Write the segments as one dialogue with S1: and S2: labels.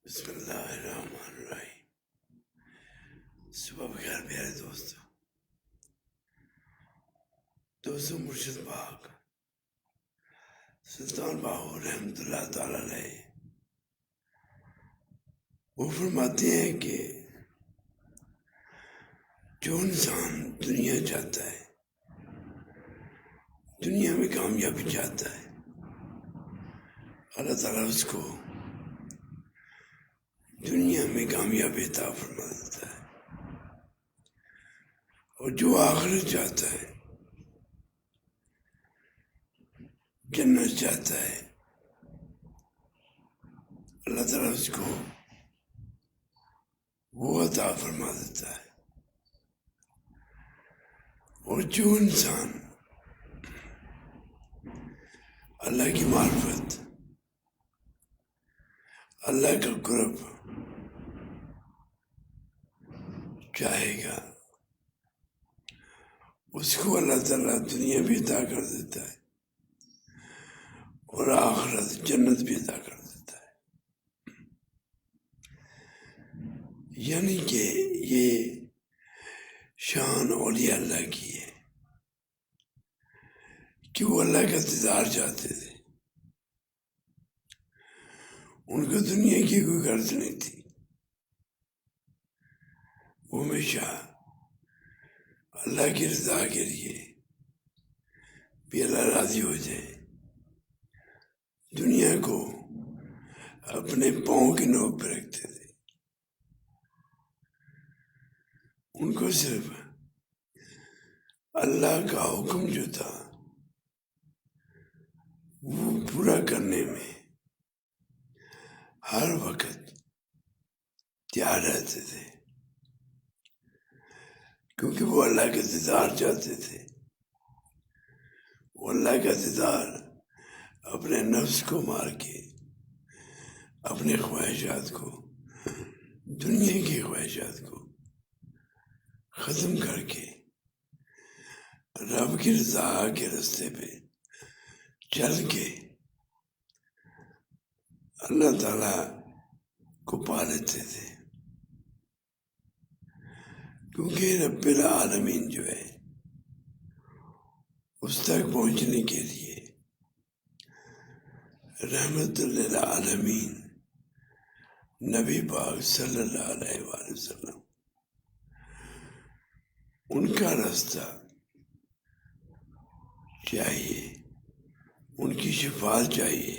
S1: بسم اللہ الرحمن الرحیم۔ صبح بخیر پیارے دوستوں مرشد پاک سلطان باہو رحمۃ اللہ تعالی علیہ وہ فرماتے ہیں کہ جو انسان دنیا چاہتا ہے، دنیا میں کامیابی چاہتا ہے، اللہ تعالیٰ اس کو دنیا میں کامیابی عطا فرما دیتا ہے، اور جو آخرت چاہتا ہے، جنت چاہتا ہے، اللہ تعالیٰ اس کو وہ عطا فرما دیتا ہے۔ اور جو انسان اللہ کی معرفت، اللہ کا قرب چاہے گا، اس کو اللہ تعالیٰ دنیا بھی عطا کر دیتا ہے اور آخرت جنت بھی عطا کر دیتا ہے۔ یعنی کہ یہ شان اولیاء اللہ کی ہے کہ وہ اللہ کا دیدار چاہتے تھے، ان کو دنیا کی کوئی غرض نہیں تھی، وہ ہمیشہ اللہ کی رضا کے لیے بھی اللہ راضی ہو جائے، دنیا کو اپنے پاؤں کی نوک پہ رکھتے تھے۔ ان کو صرف اللہ کا حکم جو تھا وہ پورا کرنے میں ہر وقت تیار رہتے تھے، کیونکہ وہ اللہ کا دیدار چاہتے تھے۔ وہ اللہ کا دیدار اپنے نفس کو مار کے، اپنے خواہشات کو، دنیا کی خواہشات کو ختم کر کے رب کی رضا کے راستے پہ چل کے اللہ تعالیٰ کو پا لیتے تھے، کیونکہ رب العالمین جو ہے اس تک پہنچنے کے لیے رحمت للعالمین نبی پاک صلی اللہ علیہ وآلہ وسلم، ان کا راستہ چاہیے، ان کی شفاعت چاہیے،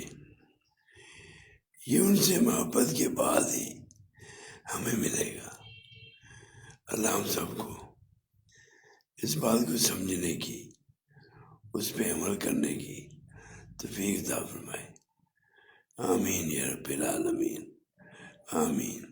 S1: یہ ان سے محبت کے بعد ہی ہمیں ملے گا۔ اللہ ہم سب کو اس بات کو سمجھنے کی، اس پہ عمل کرنے کی توفیق عطا فرمائے۔ آمین یا رب العالمین، آمین۔